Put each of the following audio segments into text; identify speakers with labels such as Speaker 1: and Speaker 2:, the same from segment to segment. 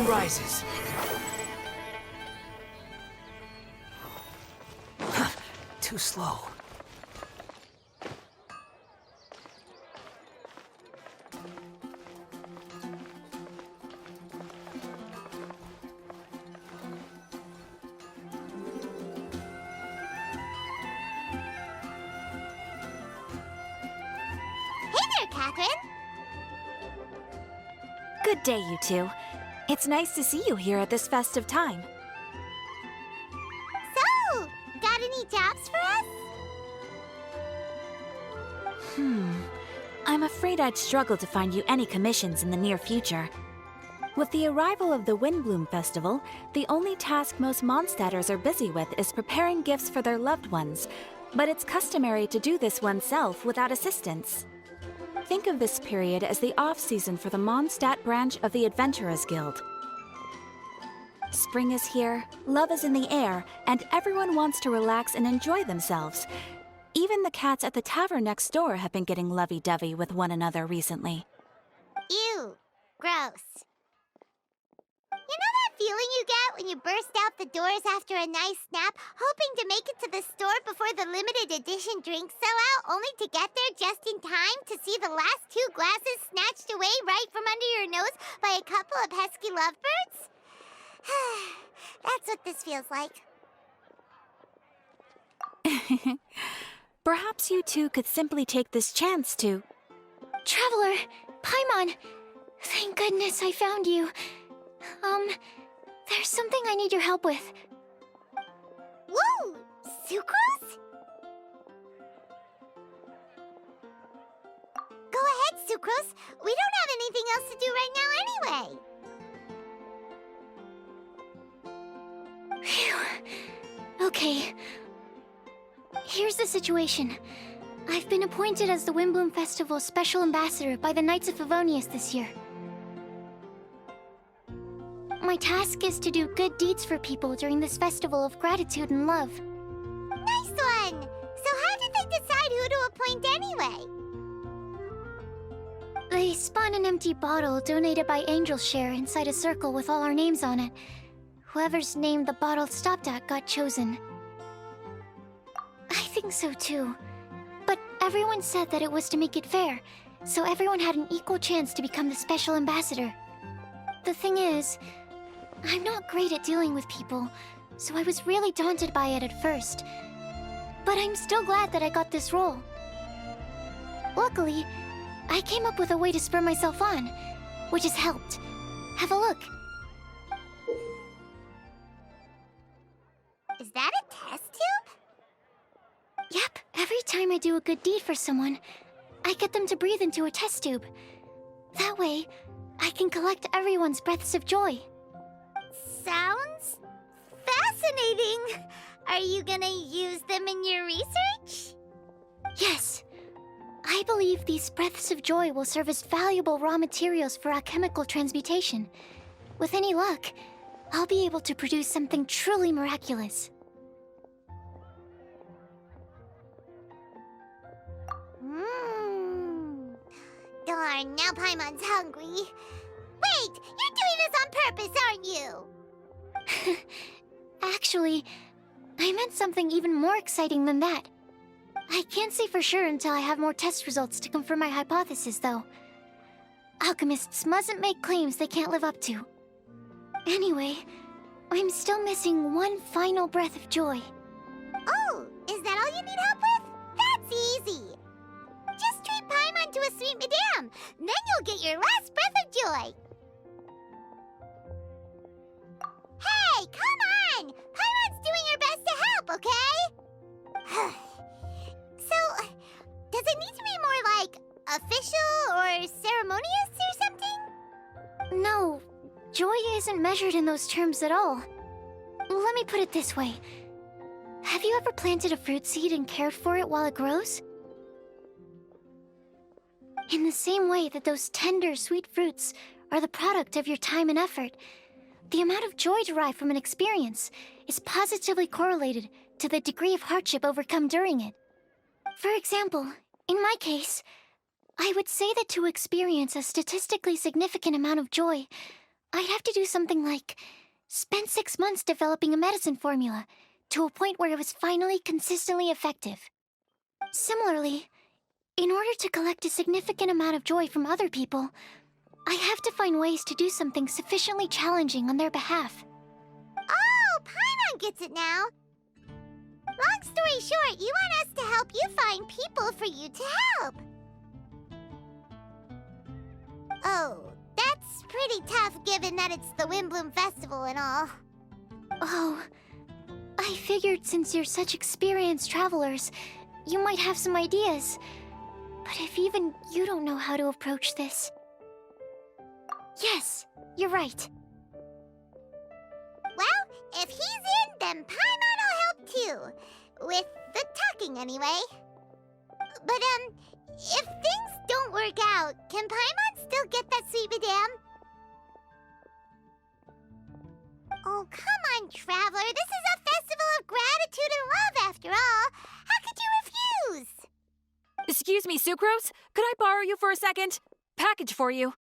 Speaker 1: rises. Too slow.
Speaker 2: Good day, you two. It's nice to see you here at this festive time.
Speaker 3: So, got any jobs for us?
Speaker 2: I'm afraid I'd struggle to find you any commissions in the near future. With the arrival of the Windblume Festival, the only task most Mondstadters are busy with is preparing gifts for their loved ones, but it's customary to do this oneself without assistance. Think of this period as the off-season for the Mondstadt branch of the Adventurers Guild. Spring is here, love is in the air, and everyone wants to relax and enjoy themselves. Even the cats at the tavern next door have been getting lovey-dovey with one another recently.
Speaker 3: Ew. Gross. You know that feeling you get when you burst out the doors after a nice nap, hoping to make it to the store before the limited edition drinks sell out, only to get there just in time to see the last 2 glasses snatched away right from under your nose by a couple of pesky lovebirds? That's what this feels like.
Speaker 2: Perhaps you two could simply take this chance to...
Speaker 4: Traveler! Paimon! Thank goodness I found you. There's something I need your help with.
Speaker 3: Woo! Sucrose? Go ahead, Sucrose. We don't have anything else to do right now anyway.
Speaker 4: Phew. Okay. Here's the situation. I've been appointed as the Windblume Festival's special ambassador by the Knights of Favonius this year. My task is to do good deeds for people during this festival of gratitude and love.
Speaker 3: Nice one! So how did they decide who to appoint anyway?
Speaker 4: They spun an empty bottle donated by Angel's Share inside a circle with all our names on it. Whoever's name the bottle stopped at got chosen. I think so too. But everyone said that it was to make it fair, so everyone had an equal chance to become the special ambassador. The thing is, I'm not great at dealing with people, so I was really daunted by it at first. But I'm still glad that I got this role. Luckily, I came up with a way to spur myself on, which has helped. Have a look.
Speaker 3: Is that a test tube?
Speaker 4: Yep, every time I do a good deed for someone, I get them to breathe into a test tube. That way, I can collect everyone's breaths of joy.
Speaker 3: Sounds fascinating. Are you gonna use them in your research?
Speaker 4: Yes. I believe these breaths of joy will serve as valuable raw materials for alchemical transmutation. With any luck, I'll be able to produce something truly miraculous.
Speaker 3: Darn, now Paimon's hungry. Wait, you're doing this on purpose, aren't you?
Speaker 4: Actually, I meant something even more exciting than that. I can't say for sure until I have more test results to confirm my hypothesis, though. Alchemists mustn't make claims they can't live up to. Anyway, I'm still missing one final breath of joy.
Speaker 3: Oh, is that all you need help with? That's easy. Just treat Paimon to a sweet madame, then you'll get your last breath of joy. Hey, come on! Paimon's doing her best to help, okay? So, does it need to be more like official or ceremonious or something?
Speaker 4: No, joy isn't measured in those terms at all. Let me put it this way. Have you ever planted a fruit seed and cared for it while it grows? In the same way that those tender, sweet fruits are the product of your time and effort, the amount of joy derived from an experience is positively correlated to the degree of hardship overcome during it. For example, in my case, I would say that to experience a statistically significant amount of joy, I'd have to do something like spend 6 months developing a medicine formula to a point where it was finally consistently effective. Similarly, in order to collect a significant amount of joy from other people, I have to find ways to do something sufficiently challenging on their behalf.
Speaker 3: Oh, Paimon gets it now. Long story short, you want us to help you find people for you to help. Oh, that's pretty tough given that it's the Windblume Festival and all.
Speaker 4: Oh, I figured since you're such experienced travelers, you might have some ideas. But if even you don't know how to approach this... Yes, you're right.
Speaker 3: Well, if he's in, then Paimon will help too. With the talking, anyway. But, if things don't work out, can Paimon still get that sweet madame? Oh, come on, Traveler. This is a festival of gratitude and love, after all. How could you refuse?
Speaker 2: Excuse me, Sucrose? Could I borrow you for a second? Package for you.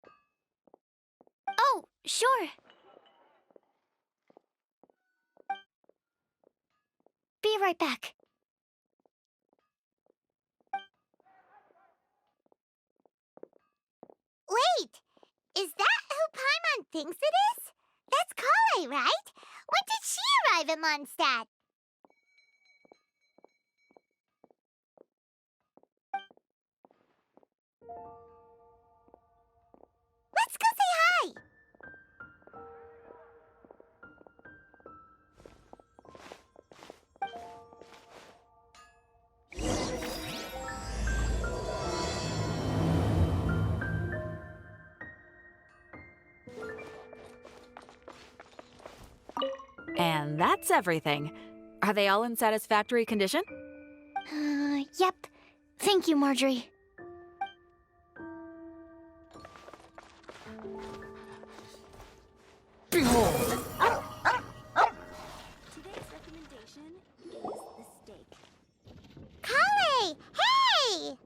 Speaker 4: Oh, sure. Be right back.
Speaker 3: Wait, is that who Paimon thinks it is? That's Kale, right? When did she arrive in Mondstadt? Let's go say hi!
Speaker 2: And that's everything. Are they all in satisfactory condition?
Speaker 4: Yep. Thank you, Marjorie.
Speaker 2: Behold!
Speaker 5: Today's recommendation is the steak.
Speaker 3: Kale! Hey!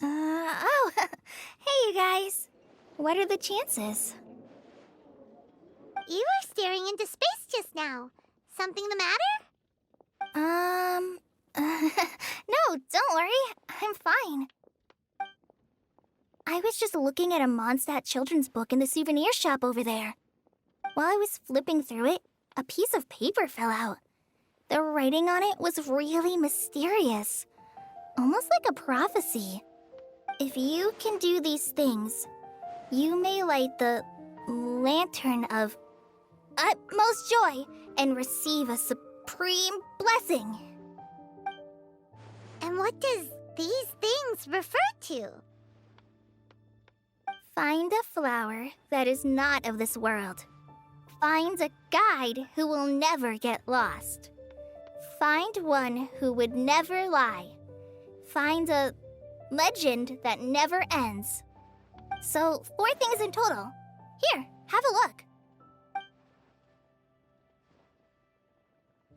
Speaker 6: Oh, hey you guys. What are the chances?
Speaker 3: You were staring into space just now. Something the matter?
Speaker 6: No, don't worry. I'm fine. I was just looking at a Mondstadt children's book in the souvenir shop over there. While I was flipping through it, a piece of paper fell out. The writing on it was really mysterious. Almost like a prophecy. If you can do these things, you may light the lantern of utmost joy and receive a supreme blessing.
Speaker 3: And what does these things refer to?
Speaker 6: Find a flower that is not of this world. Find a guide who will never get lost. Find one who would never lie. Find a legend that never ends. So, 4 things in total. Here, have a look.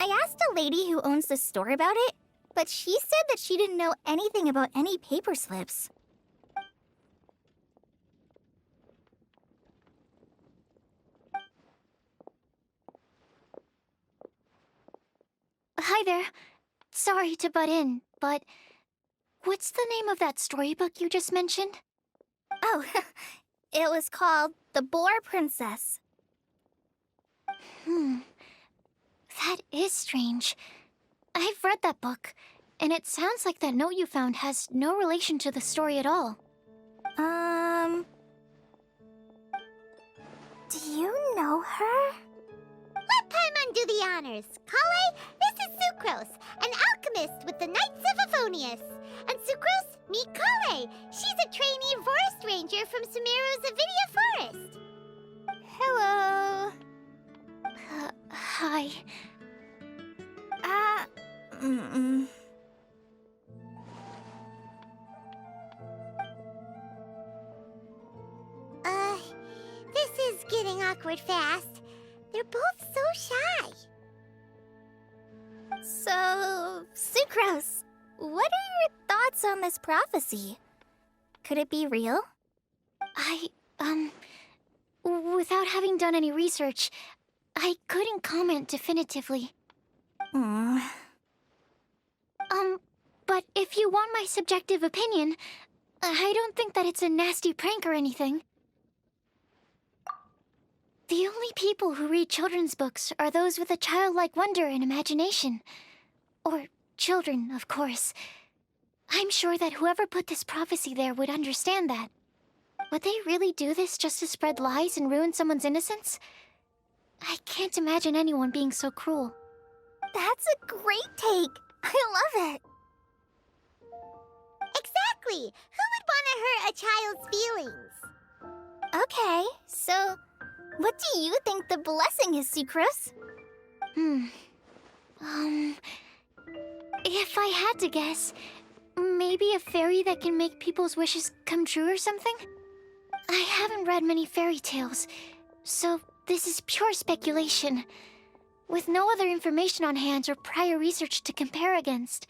Speaker 6: I asked a lady who owns the store about it, but she said that she didn't know anything about any paper slips.
Speaker 4: Hi there. Sorry to butt in, but what's the name of that storybook you just mentioned?
Speaker 6: Oh, it was called The Boar Princess.
Speaker 4: That is strange. I've read that book, and it sounds like that note you found has no relation to the story at all.
Speaker 6: Do you know her?
Speaker 3: Let Paimon do the honors. Kale, this is Sucrose, an alchemist with the Knights of Aphonius. And Sucrose, meet Kale. She's a trainee forest ranger from Sumeru's Avidia Forest.
Speaker 6: Hello.
Speaker 4: Hi.
Speaker 3: This is getting awkward fast. They're both so shy.
Speaker 6: So, Sucrose, what are your thoughts on this prophecy? Could it be real?
Speaker 4: without having done any research, I couldn't comment definitively. But if you want my subjective opinion, I don't think that it's a nasty prank or anything. The only people who read children's books are those with a childlike wonder and imagination. Or children, of course. I'm sure that whoever put this prophecy there would understand that. Would they really do this just to spread lies and ruin someone's innocence? I can't imagine anyone being so cruel.
Speaker 6: That's a great take. I love it.
Speaker 3: Exactly! Who would want to hurt a child's feelings?
Speaker 6: Okay, so what do you think the blessing is, Sucrose?
Speaker 4: If I had to guess, maybe a fairy that can make people's wishes come true or something? I haven't read many fairy tales, so this is pure speculation. With no other information on hand or prior research to compare against,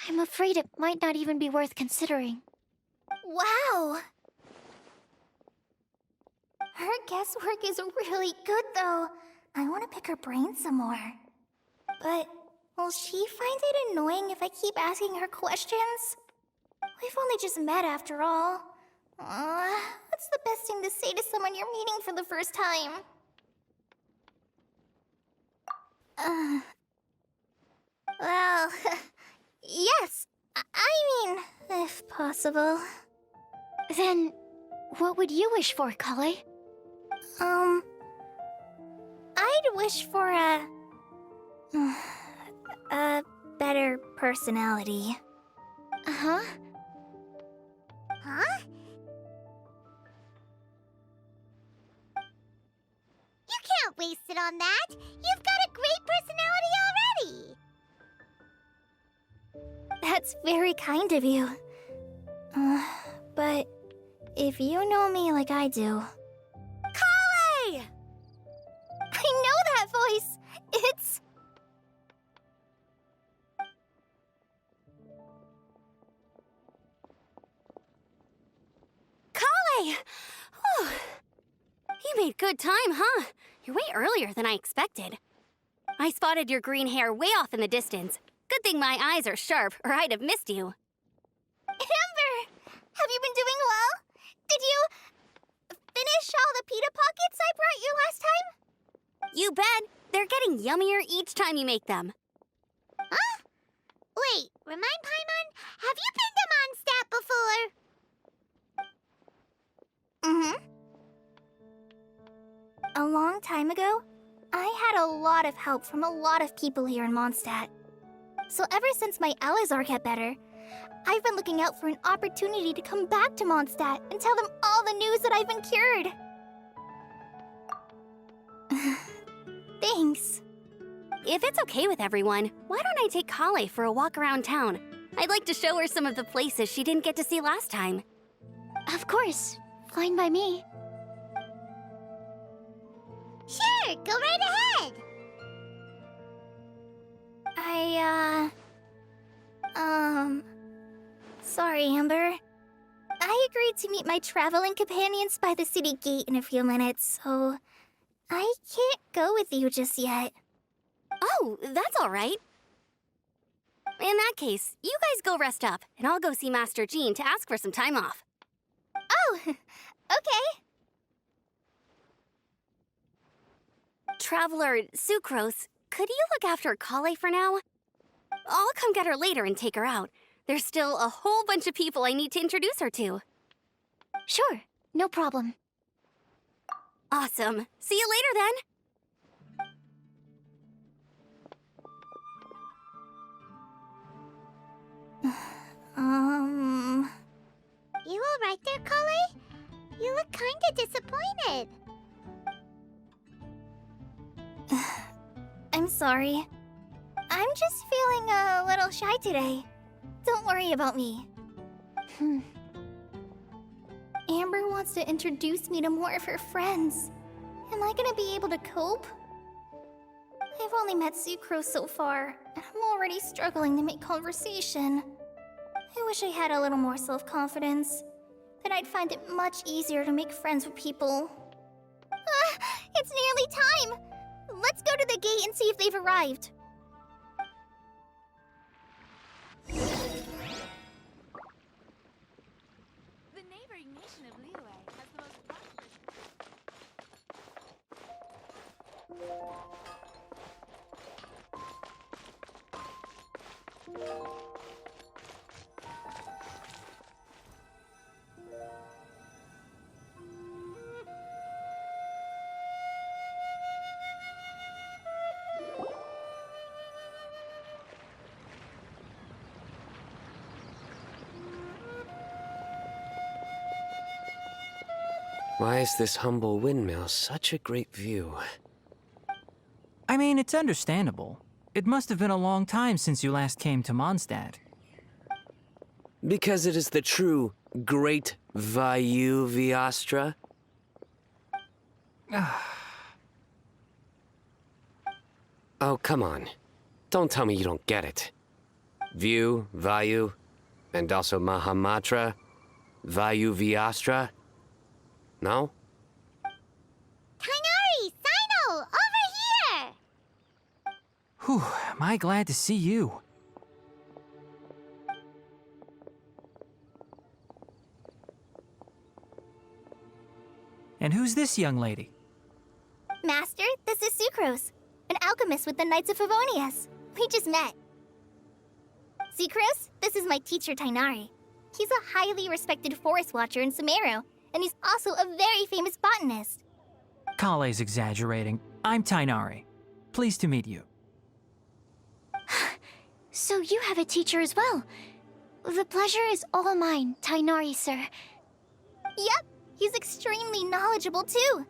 Speaker 4: I'm afraid it might not even be worth considering.
Speaker 6: Wow! Her guesswork is really good, though. I want to pick her brain some more. But will she find it annoying if I keep asking her questions? We've only just met after all. What's the best thing to say to someone you're meeting for the first time? Well, yes. I mean, if possible.
Speaker 4: Then, what would you wish for, Kale?
Speaker 6: I'd wish for a better personality.
Speaker 4: Uh-huh.
Speaker 3: Huh? You can't waste it on that! You've got a great personality already!
Speaker 6: That's very kind of you. But if you know me like I do...
Speaker 3: Kale!
Speaker 6: I know that voice! It's...
Speaker 7: Kale! Whew. You made good time, huh? You're way earlier than I expected. I spotted your green hair way off in the distance. Good thing my eyes are sharp, or I'd have missed you.
Speaker 6: Amber! Have you been doing well? Did you finish all the pita pockets I brought you last time?
Speaker 7: You bet! They're getting yummier each time you make them.
Speaker 3: Huh? Wait, remind Paimon, have you been to Mondstadt before?
Speaker 6: A long time ago, I had a lot of help from a lot of people here in Mondstadt. So ever since my Alizar got better, I've been looking out for an opportunity to come back to Mondstadt and tell them all the news that I've been cured. Thanks.
Speaker 7: If it's okay with everyone, why don't I take Kale for a walk around town? I'd like to show her some of the places she didn't get to see last time.
Speaker 4: Of course. Fine by me.
Speaker 3: Sure, go right ahead!
Speaker 6: Sorry, Amber. I agreed to meet my traveling companions by the city gate in a few minutes, so I can't go with you just yet.
Speaker 7: Oh, that's all right. In that case, you guys go rest up, and I'll go see Master Jean to ask for some time off.
Speaker 6: Oh, okay.
Speaker 7: Traveler Sucrose, could you look after Kale for now? I'll come get her later and take her out. There's still a whole bunch of people I need to introduce her to.
Speaker 4: Sure, no problem.
Speaker 7: Awesome. See you later then.
Speaker 3: You alright there, Kale? You look kinda disappointed.
Speaker 6: I'm sorry. I'm just feeling a little shy today. Don't worry about me. Amber wants to introduce me to more of her friends. Am I gonna be able to cope? I've only met Sucrose so far, and I'm already struggling to make conversation. I wish I had a little more self-confidence. Then I'd find it much easier to make friends with people. It's nearly time! Let's go to the gate and see if they've arrived.
Speaker 5: The neighboring nation of Liyue has the most prosperous.
Speaker 1: Why is this humble windmill such a great view?
Speaker 8: I mean, it's understandable. It must have been a long time since you last came to Mondstadt.
Speaker 1: Because it is the true Great Vayu Viastra? Oh, come on. Don't tell me you don't get it. View, Vayu, and also Mahamatra, Vayu Viastra? No?
Speaker 3: Tighnari! Cyno! Over here!
Speaker 8: Whew, am I glad to see you. And who's this young lady?
Speaker 6: Master, this is Sucrose, an alchemist with the Knights of Favonius. We just met. Sucrose, this is my teacher Tighnari. He's a highly respected forest watcher in Sumeru, and he's also a very famous botanist.
Speaker 8: Kale's exaggerating. I'm Tighnari. Pleased to meet you.
Speaker 4: So you have a teacher as well. The pleasure is all mine, Tighnari, sir.
Speaker 6: Yep, he's extremely knowledgeable too.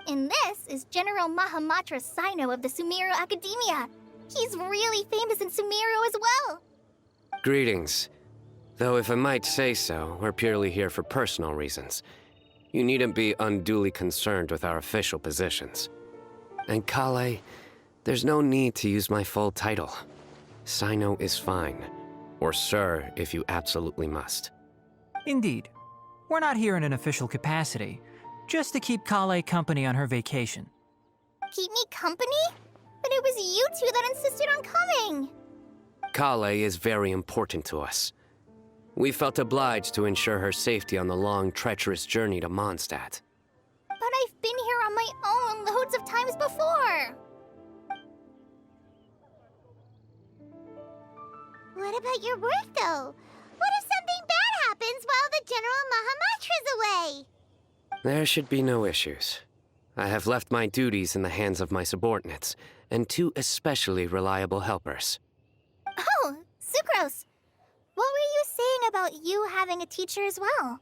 Speaker 6: And this is General Mahamatra Cyno of the Sumeru Academia. He's really famous in Sumeru as well.
Speaker 1: Greetings. Though if I might say so, we're purely here for personal reasons. You needn't be unduly concerned with our official positions. And Kale, there's no need to use my full title. Cyno is fine. Or sir, if you absolutely must.
Speaker 8: Indeed. We're not here in an official capacity, just to keep Kale company on her vacation.
Speaker 6: Keep me company? But it was you two that insisted on coming.
Speaker 1: Kale is very important to us. We felt obliged to ensure her safety on the long, treacherous journey to Mondstadt.
Speaker 6: But I've been here on my own loads of times before.
Speaker 3: What about your work, though? What if something bad happens while the General Mahamatra's away?
Speaker 1: There should be no issues. I have left my duties in the hands of my subordinates, and two especially reliable helpers.
Speaker 6: Oh, Sucrose. What were you saying about you having a teacher as well?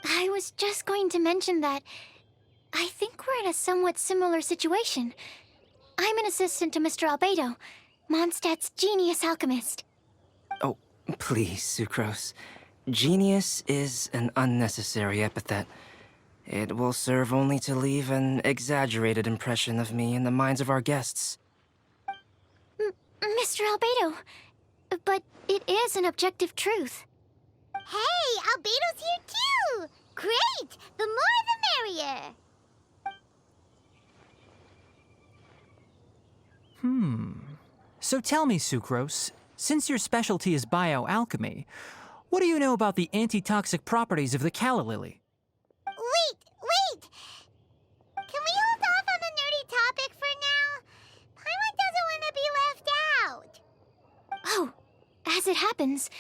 Speaker 4: I was just going to mention that I think we're in a somewhat similar situation. I'm an assistant to Mr. Albedo, Mondstadt's genius alchemist.
Speaker 9: Oh, please, Sucrose. Genius is an unnecessary epithet. It will serve only to leave an exaggerated impression of me in the minds of our guests.
Speaker 4: Mr. Albedo, but it is an objective truth.
Speaker 3: Hey, Albedo's here too! Great! The more the merrier!
Speaker 8: So tell me, Sucrose, since your specialty is bioalchemy, what do you know about the antitoxic properties of the calla lily?
Speaker 3: Wait! Can we hold off on the nerdy topic for now? Paimon doesn't want to be left out.
Speaker 4: Oh, as it happens,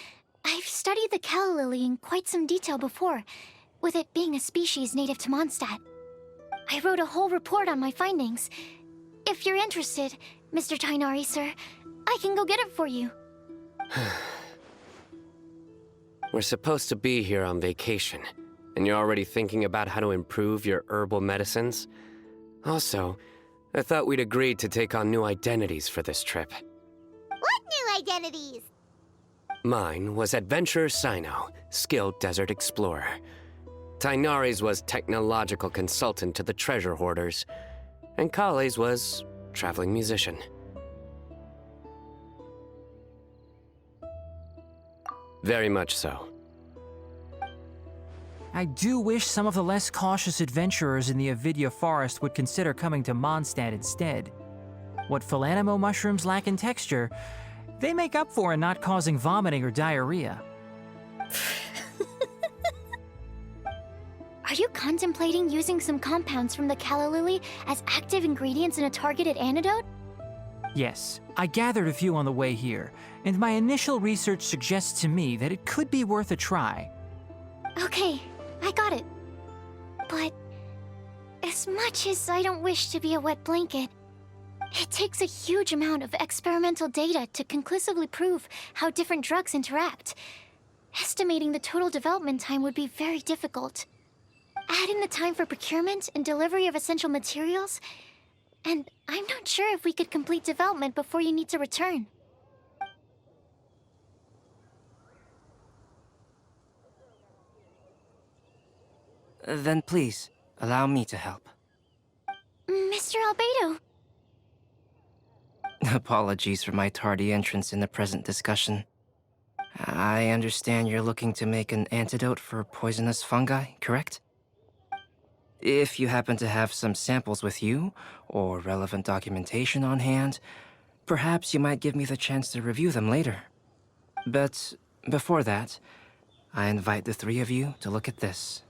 Speaker 4: I've studied the calla lily in quite some detail before, with it being a species native to Mondstadt. I wrote a whole report on my findings. If you're interested, Mr. Tighnari, sir, I can go get it for you.
Speaker 1: We're supposed to be here on vacation, and you're already thinking about how to improve your herbal medicines? Also, I thought we'd agreed to take on new identities for this trip.
Speaker 3: What new identities?
Speaker 1: Mine was Adventurer Cyno, skilled desert explorer. Tighnari's was technological consultant to the treasure hoarders, and Kale's was traveling musician. Very much so.
Speaker 8: I do wish some of the less cautious adventurers in the Avidya forest would consider coming to Mondstadt instead. What Philanimo mushrooms lack in texture, they make up for in not causing vomiting or diarrhea.
Speaker 4: Are you contemplating using some compounds from the calla lily as active ingredients in a targeted antidote?
Speaker 8: Yes, I gathered a few on the way here, and my initial research suggests to me that it could be worth a try.
Speaker 4: Okay, I got it. But as much as I don't wish to be a wet blanket, it takes a huge amount of experimental data to conclusively prove how different drugs interact. Estimating the total development time would be very difficult. Add in the time for procurement and delivery of essential materials, and I'm not sure if we could complete development before you need to return.
Speaker 9: Then please, allow me to help.
Speaker 4: Mr. Albedo.
Speaker 9: Apologies for my tardy entrance in the present discussion. I understand you're looking to make an antidote for poisonous fungi, correct? If you happen to have some samples with you, or relevant documentation on hand, perhaps you might give me the chance to review them later. But before that, I invite the three of you to look at this.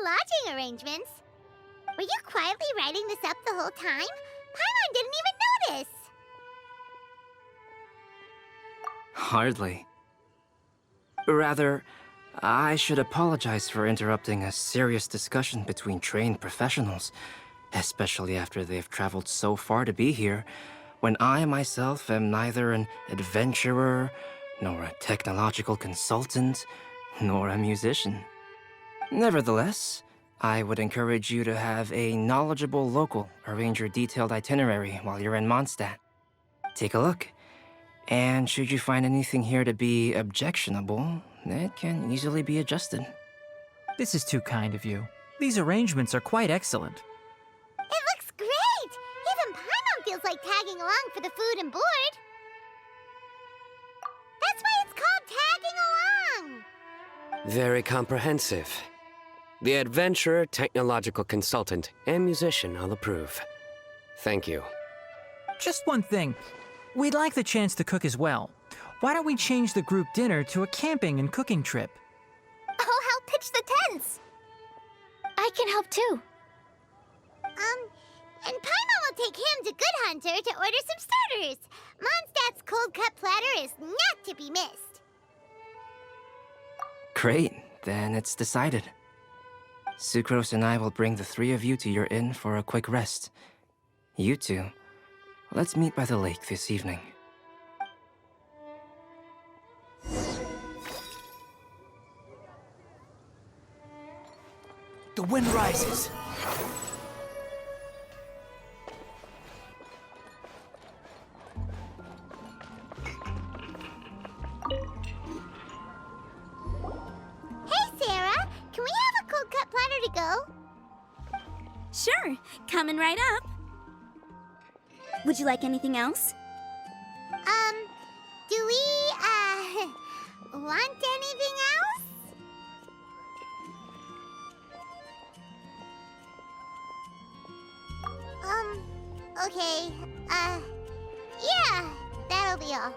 Speaker 3: Lodging arrangements? Were you quietly writing this up the whole time? Paimon didn't even notice!
Speaker 9: Hardly. Rather, I should apologize for interrupting a serious discussion between trained professionals, especially after they've traveled so far to be here, when I myself am neither an adventurer, nor a technological consultant, nor a musician. Nevertheless, I would encourage you to have a knowledgeable local arrange your detailed itinerary while you're in Mondstadt. Take a look, and should you find anything here to be objectionable, it can easily be adjusted.
Speaker 8: This is too kind of you. These arrangements are quite excellent.
Speaker 3: It looks great! Even Paimon feels like tagging along for the food and board. That's why it's called tagging along!
Speaker 1: Very comprehensive. The adventurer, technological consultant, and musician all approve. Thank you.
Speaker 8: Just one thing. We'd like the chance to cook as well. Why don't we change the group dinner to a camping and cooking trip?
Speaker 6: I'll help pitch the tents.
Speaker 4: I can help too.
Speaker 3: And Paimon will take him to Good Hunter to order some starters. Mondstadt's cold-cut platter is not to be missed.
Speaker 9: Great, then it's decided. Sucrose and I will bring the three of you to your inn for a quick rest. You two, let's meet by the lake this evening.
Speaker 10: The wind rises.
Speaker 3: Hey, Sarah! Can we have a cold-cut platter to go?
Speaker 7: Sure, coming right up. Would you like anything else?
Speaker 3: Do we, want anything else? Okay, yeah, that'll be all.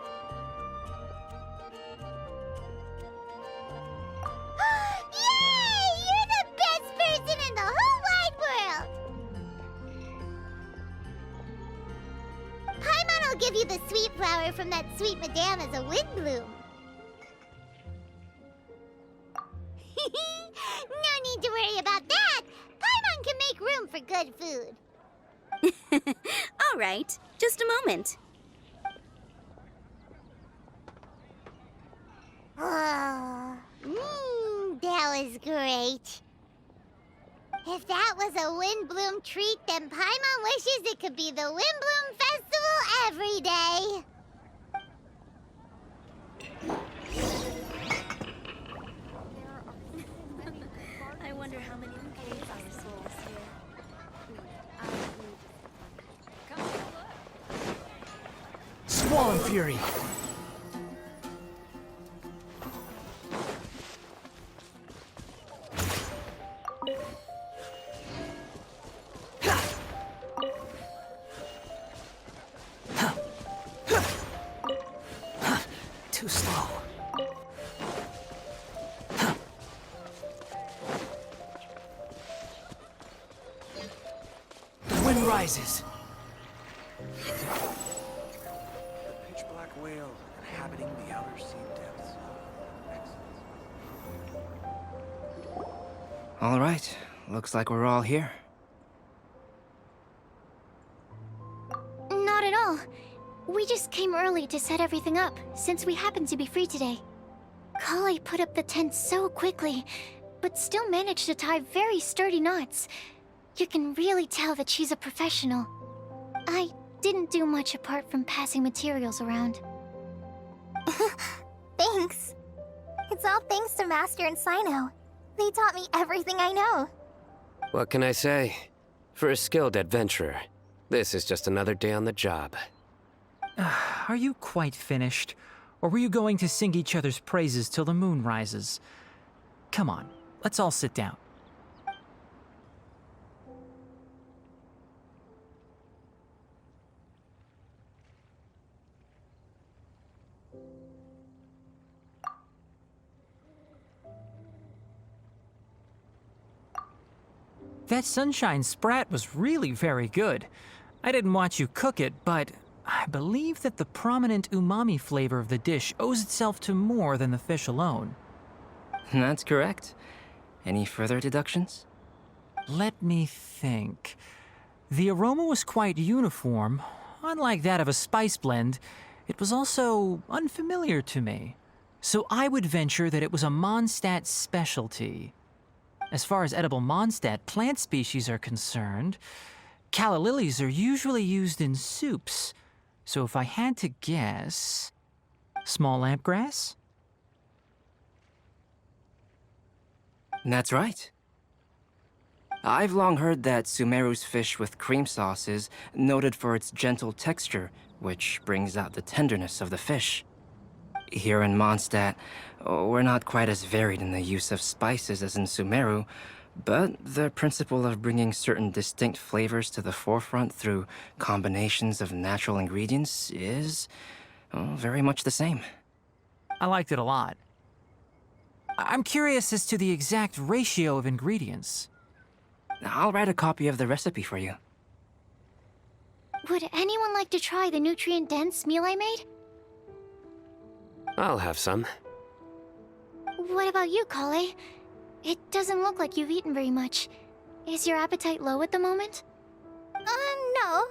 Speaker 3: Yay! You're the best person in the whole wide world! Paimon will give you the sweet flower from that sweet madame as a Windblume. No need to worry about that! Paimon can make room for good food.
Speaker 7: All right, just a moment.
Speaker 3: Oh, that was great. If that was a Windblume treat, then Paimon wishes it could be the Windblume Festival every day.
Speaker 8: fury. Too slow. The wind rises.
Speaker 10: Pitch-black whale inhabiting the outer sea depths.
Speaker 9: All right, looks like we're all here.
Speaker 4: Not at all. We just came early to set everything up, since we happen to be free today. Kale put up the tent so quickly, but still managed to tie very sturdy knots. You can really tell that she's a professional. I didn't do much apart from passing materials around.
Speaker 6: Thanks. It's all thanks to Master and Cyno. They taught me everything I know.
Speaker 1: What can I say? For a skilled adventurer, this is just another day on the job.
Speaker 8: Are you quite finished? Or were you going to sing each other's praises till the moon rises? Come on, let's all sit down. That sunshine sprat was really very good. I didn't watch you cook it, but I believe that the prominent umami flavor of the dish owes itself to more than the fish alone.
Speaker 9: That's correct. Any further deductions?
Speaker 8: Let me think. The aroma was quite uniform. Unlike that of a spice blend, it was also unfamiliar to me. So I would venture that it was a Mondstadt specialty. As far as edible Mondstadt plant species are concerned, calla lilies are usually used in soups. So if I had to guess... small lampgrass?
Speaker 9: That's right. I've long heard that Sumeru's fish with cream sauce is noted for its gentle texture, which brings out the tenderness of the fish. Here in Mondstadt, we're not quite as varied in the use of spices as in Sumeru, but the principle of bringing certain distinct flavors to the forefront through combinations of natural ingredients is very much the same.
Speaker 8: I liked it a lot. I'm curious as to the exact ratio of ingredients.
Speaker 9: I'll write a copy of the recipe for you.
Speaker 4: Would anyone like to try the nutrient-dense meal I made?
Speaker 1: I'll have some.
Speaker 4: What about you, Kale? It doesn't look like you've eaten very much. Is your appetite low at the moment?
Speaker 6: No.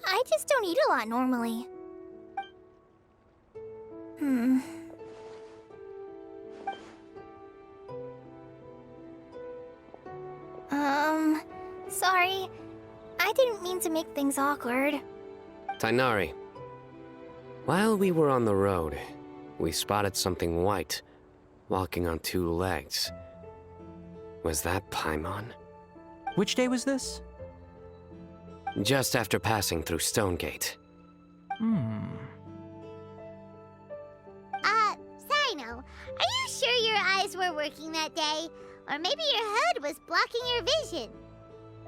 Speaker 6: I just don't eat a lot normally. Sorry. I didn't mean to make things awkward.
Speaker 1: Tighnari. While we were on the road, we spotted something white, walking on two legs. Was that Paimon?
Speaker 8: Which day was this?
Speaker 1: Just after passing through Stonegate.
Speaker 3: Cyno, are you sure your eyes were working that day? Or maybe your hood was blocking your vision?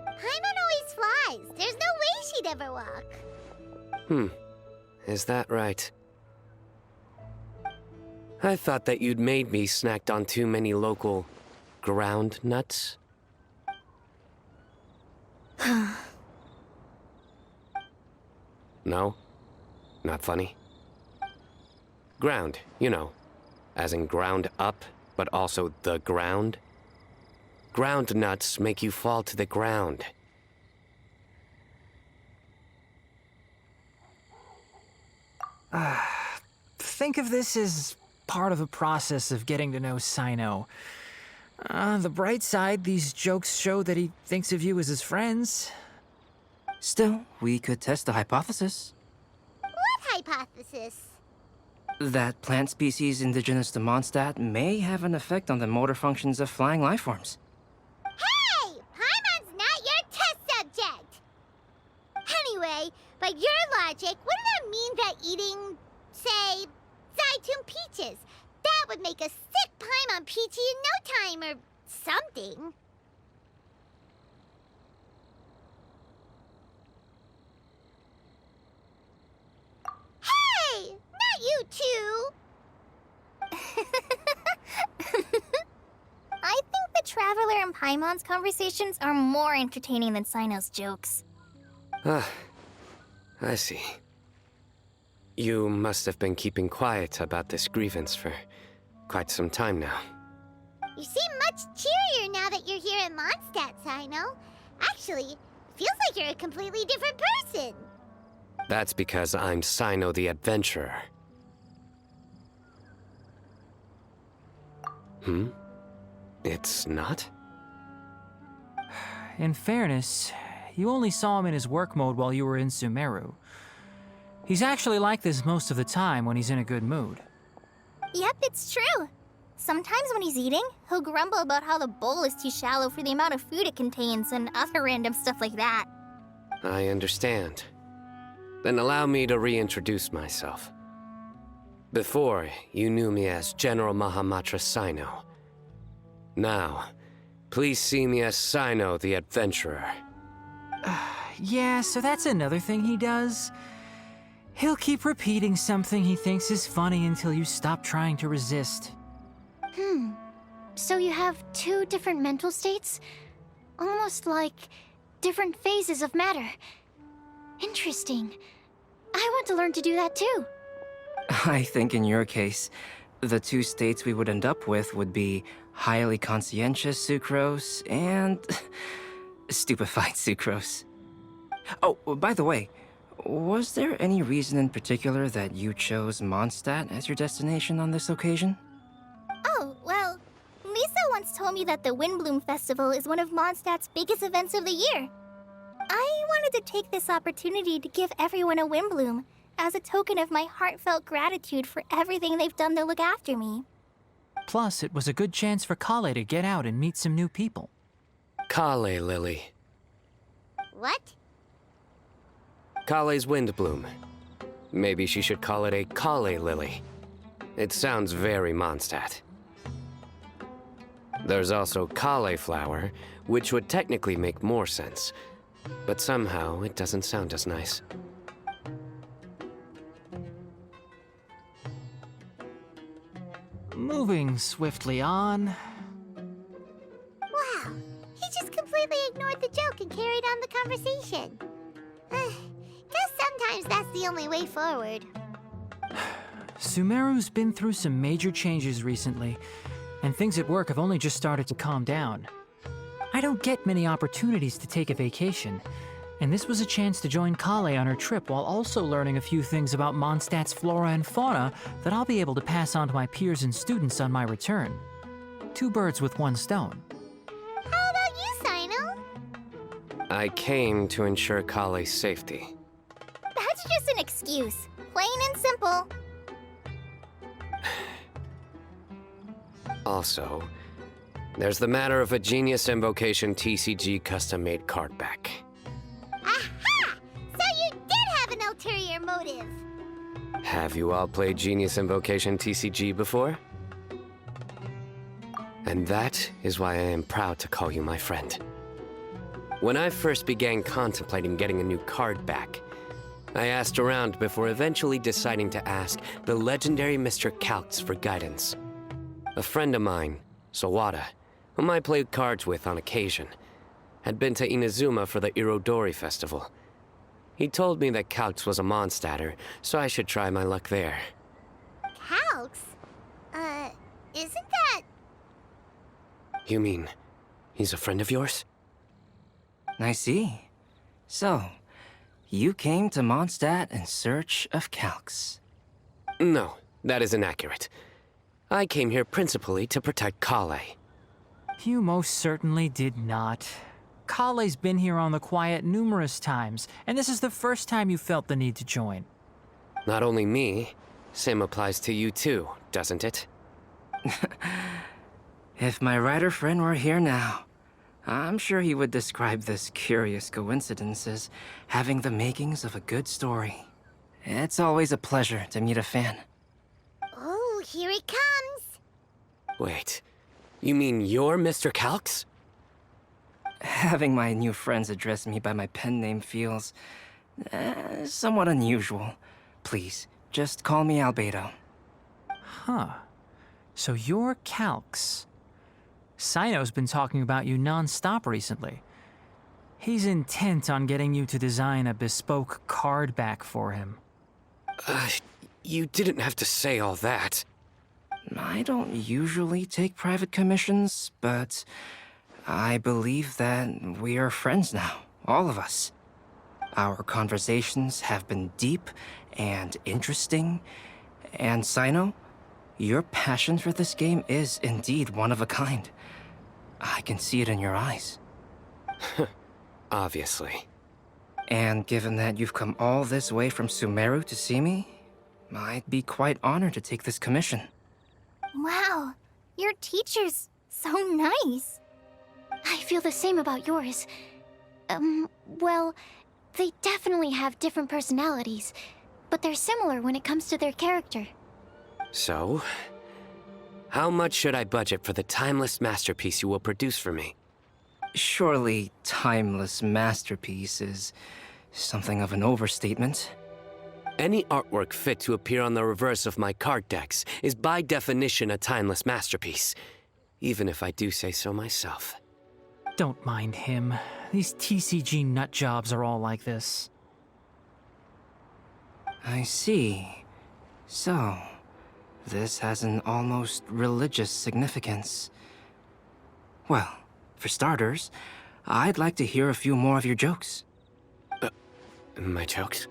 Speaker 3: Paimon always flies. There's no way she'd ever walk.
Speaker 1: Is that right? I thought that you'd made me snacked on too many local ground nuts. No? Not funny? Ground, you know. As in ground up, but also the ground. Ground nuts make you fall to the ground.
Speaker 8: Think of this as part of the process of getting to know Cyno. On the bright side, these jokes show that he thinks of you as his friends.
Speaker 9: Still, we could test the hypothesis.
Speaker 3: What hypothesis?
Speaker 9: That plant species indigenous to Mondstadt may have an effect on the motor functions of flying lifeforms.
Speaker 3: Hey! Paimon's not your test subject! Anyway, by your logic, wouldn't that mean that eating say, Zaytun Peaches. That would make a sick Paimon Peachy in no time, or something. Hey! Not you two!
Speaker 6: I think the Traveler and Paimon's conversations are more entertaining than Cyno's jokes.
Speaker 1: Ah, I see. You must have been keeping quiet about this grievance for quite some time now.
Speaker 3: You seem much cheerier now that you're here in Mondstadt, Cyno. Actually, feels like you're a completely different person.
Speaker 1: That's because I'm Cyno the Adventurer. It's not?
Speaker 8: In fairness, you only saw him in his work mode while you were in Sumeru. He's actually like this most of the time when he's in a good mood.
Speaker 6: Yep, it's true. Sometimes when he's eating, he'll grumble about how the bowl is too shallow for the amount of food it contains and other random stuff like that.
Speaker 1: I understand. Then allow me to reintroduce myself. Before, you knew me as General Mahamatra Cyno. Now, please see me as Cyno the Adventurer.
Speaker 8: Yeah, so that's another thing he does. He'll keep repeating something he thinks is funny until you stop trying to resist.
Speaker 4: So you have two different mental states? Almost like different phases of matter. Interesting. I want to learn to do that too.
Speaker 9: I think in your case, the two states we would end up with would be highly conscientious sucrose and stupefied sucrose. Oh, by the way, was there any reason in particular that you chose Mondstadt as your destination on this occasion?
Speaker 6: Oh, well, Lisa once told me that the Windblume Festival is one of Mondstadt's biggest events of the year. I wanted to take this opportunity to give everyone a Windblume as a token of my heartfelt gratitude for everything they've done to look after me.
Speaker 8: Plus, it was a good chance for Kale to get out and meet some new people.
Speaker 1: Kale Lily.
Speaker 3: What?
Speaker 1: Kale's Windblume. Maybe she should call it a Kale Lily. It sounds very Mondstadt. There's also cauliflower, which would technically make more sense, but somehow it doesn't sound as nice.
Speaker 8: Moving swiftly on.
Speaker 3: Wow, he just completely ignored the joke and carried on the conversation. Guess sometimes that's the only way forward.
Speaker 8: Sumeru's been through some major changes recently, and things at work have only just started to calm down. I don't get many opportunities to take a vacation, and this was a chance to join Kale on her trip while also learning a few things about Mondstadt's flora and fauna that I'll be able to pass on to my peers and students on my return. Two birds with one stone.
Speaker 3: How about you, Cyno?
Speaker 1: I came to ensure Kale's safety.
Speaker 6: That's just an excuse. Plain and simple.
Speaker 1: Also, there's the matter of a Genius Invocation TCG custom-made card back.
Speaker 3: Aha! So you did have an ulterior motive.
Speaker 1: Have you all played Genius Invocation TCG before? And that is why I am proud to call you my friend. When I first began contemplating getting a new card back, I asked around before eventually deciding to ask the legendary Mr. Calx for guidance. A friend of mine, Sawada, whom I played cards with on occasion, had been to Inazuma for the Irodori festival. He told me that Calx was a Mondstadter, so I should try my luck there.
Speaker 3: Calx? Isn't that...
Speaker 1: You mean, he's a friend of yours?
Speaker 9: I see. So, you came to Mondstadt in search of Calx.
Speaker 1: No, that is inaccurate. I came here principally to protect Kale.
Speaker 8: You most certainly did not. Kale's been here on the quiet numerous times, and this is the first time you felt the need to join.
Speaker 1: Not only me, same applies to you too, doesn't it?
Speaker 9: If my writer friend were here now, I'm sure he would describe this curious coincidence as having the makings of a good story. It's always a pleasure to meet a fan.
Speaker 3: Oh, here it comes.
Speaker 1: Wait, you mean you're Mr. Calx?
Speaker 9: Having my new friends address me by my pen name feels somewhat unusual. Please, just call me Albedo.
Speaker 8: Huh. So you're Calx. Cyno's been talking about you non-stop recently. He's intent on getting you to design a bespoke card back for him.
Speaker 1: You didn't have to say all that.
Speaker 9: I don't usually take private commissions, but I believe that we are friends now, all of us. Our conversations have been deep and interesting, and Cyno, your passion for this game is indeed one of a kind. I can see it in your eyes.
Speaker 1: Obviously.
Speaker 9: And given that you've come all this way from Sumeru to see me, I'd be quite honored to take this commission.
Speaker 6: Wow, your teacher's so nice.
Speaker 4: I feel the same about yours. Well, they definitely have different personalities, but they're similar when it comes to their character.
Speaker 1: So, how much should I budget for the timeless masterpiece you will produce for me?
Speaker 9: Surely, timeless masterpiece is something of an overstatement.
Speaker 1: Any artwork fit to appear on the reverse of my card decks is by definition a timeless masterpiece, even if I do say so myself.
Speaker 8: Don't mind him. These TCG nut jobs are all like this.
Speaker 9: I see. So, this has an almost religious significance. Well, for starters, I'd like to hear a few more of your jokes.
Speaker 1: My jokes?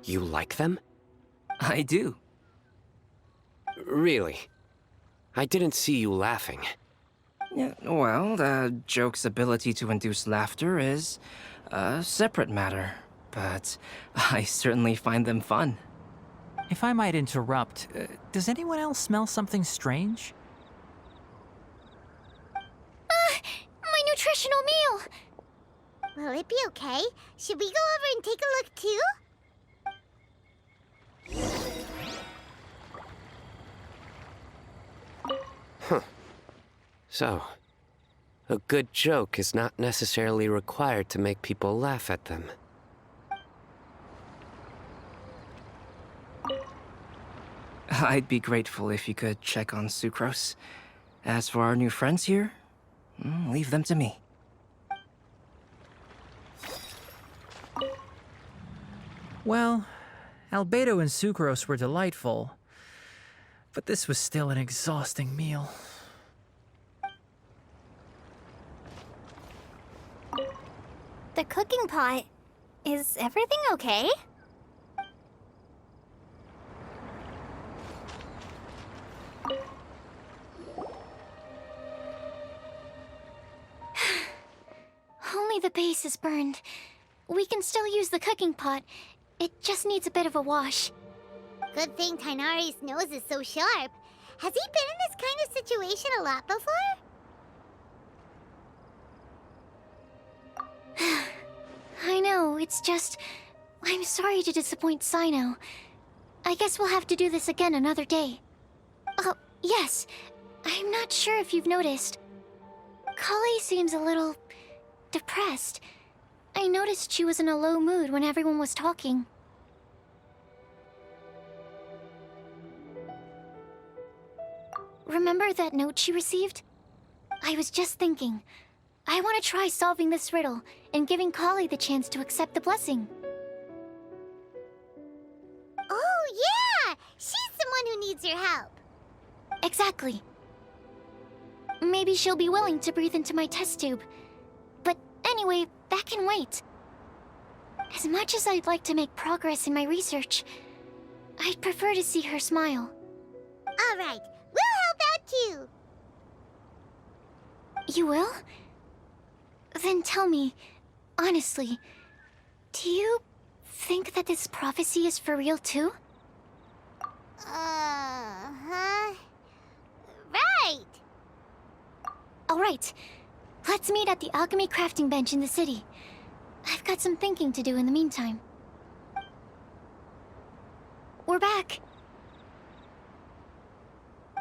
Speaker 1: You like them?
Speaker 9: I do.
Speaker 1: Really? I didn't see you laughing.
Speaker 9: Yeah, well, the joke's ability to induce laughter is a separate matter, but I certainly find them fun.
Speaker 8: If I might interrupt, does anyone else smell something strange?
Speaker 4: My nutritional meal!
Speaker 3: Will it be okay? Should we go over and take a look too?
Speaker 1: So, a good joke is not necessarily required to make people laugh at them.
Speaker 9: I'd be grateful if you could check on Sucrose. As for our new friends here, leave them to me.
Speaker 8: Well, Albedo and Sucrose were delightful, but this was still an exhausting meal.
Speaker 6: The cooking pot. Is everything okay?
Speaker 4: Only the base is burned. We can still use the cooking pot. It just needs a bit of a wash.
Speaker 3: Good thing Tighnari's nose is so sharp. Has he been in this kind of situation a lot before?
Speaker 4: I know, it's just... I'm sorry to disappoint Cyno. I guess we'll have to do this again another day. Oh, yes. I'm not sure if you've noticed. Kali seems a little... depressed. I noticed she was in a low mood when everyone was talking. Remember that note she received? I was just thinking. I want to try solving this riddle and giving Kali the chance to accept the blessing.
Speaker 3: Oh, yeah! She's someone who needs your help.
Speaker 4: Exactly. Maybe she'll be willing to breathe into my test tube. But anyway, that can wait. As much as I'd like to make progress in my research, I'd prefer to see her smile.
Speaker 3: All right, we'll help out too.
Speaker 4: You will? Then tell me, honestly, do you think that this prophecy is for real too?
Speaker 3: Huh? Right!
Speaker 4: Alright, let's meet at the alchemy crafting bench in the city. I've got some thinking to do in the meantime. we're back.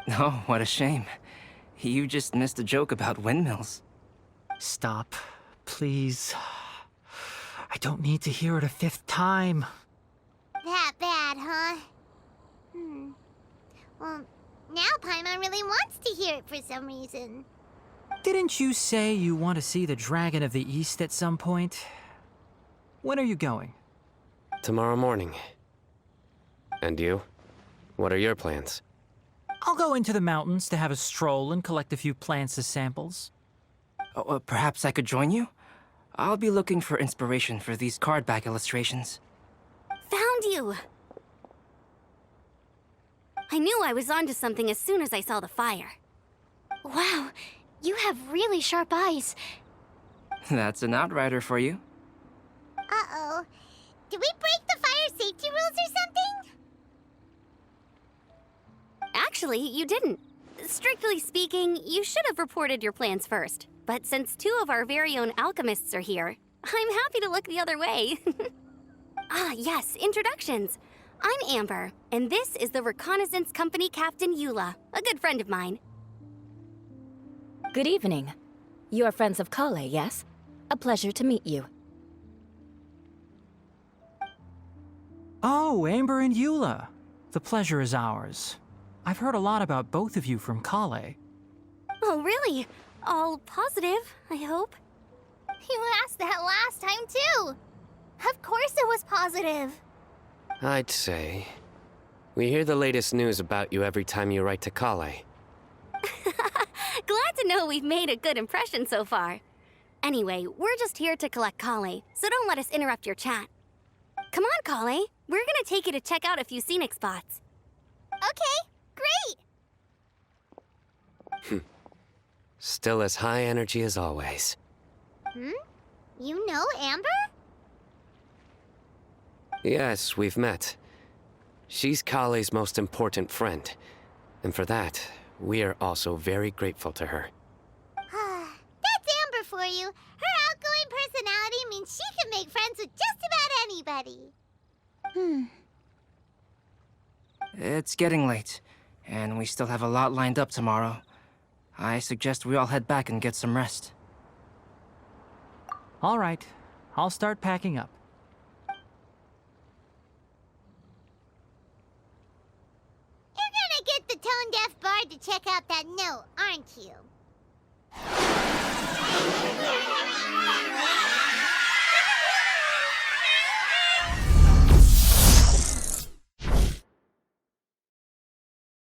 Speaker 9: Oh, what a shame. You just missed a joke about windmills.
Speaker 8: Stop, please. I don't need to hear it a fifth time.
Speaker 3: That bad, huh? Well, now Paimon really wants to hear it for some reason.
Speaker 8: Didn't you say you want to see the Dragon of the East at some point? When are you going?
Speaker 1: Tomorrow morning. And you? What are your plans?
Speaker 8: I'll go into the mountains to have a stroll and collect a few plants as samples.
Speaker 9: Oh, perhaps I could join you? I'll be looking for inspiration for these card back illustrations.
Speaker 7: Found you! I knew I was onto something as soon as I saw the fire.
Speaker 4: Wow, you have really sharp eyes.
Speaker 9: That's an outrider for you.
Speaker 3: Uh-oh. Did we break the fire safety rules or something?
Speaker 7: Actually, you didn't. Strictly speaking, you should have reported your plans first. But since two of our very own alchemists are here, I'm happy to look the other way. Ah, yes, introductions. I'm Amber, and this is the Reconnaissance Company Captain Eula, a good friend of mine.
Speaker 11: Good evening. You are friends of Kale, yes? A pleasure to meet you.
Speaker 8: Oh, Amber and Eula. The pleasure is ours. I've heard a lot about both of you from Kale.
Speaker 7: Oh, really? All positive, I hope.
Speaker 3: You asked that last time, too. Of course it was positive.
Speaker 1: I'd say. We hear the latest news about you every time you write to Kale.
Speaker 7: Glad to know we've made a good impression so far. Anyway, we're just here to collect Kale, so don't let us interrupt your chat. Come on, Kale. We're gonna take you to check out a few scenic spots.
Speaker 3: Okay, great.
Speaker 1: Still as high energy as always.
Speaker 3: You know Amber?
Speaker 1: Yes, we've met. She's Kale's most important friend. And for that, we are also very grateful to her.
Speaker 3: That's Amber for you. Her outgoing personality means she can make friends with just about anybody.
Speaker 9: It's getting late, and we still have a lot lined up tomorrow. I suggest we all head back and get some rest.
Speaker 8: All right, I'll start packing up.
Speaker 3: You're gonna get the tone-deaf bard to check out that note, aren't you?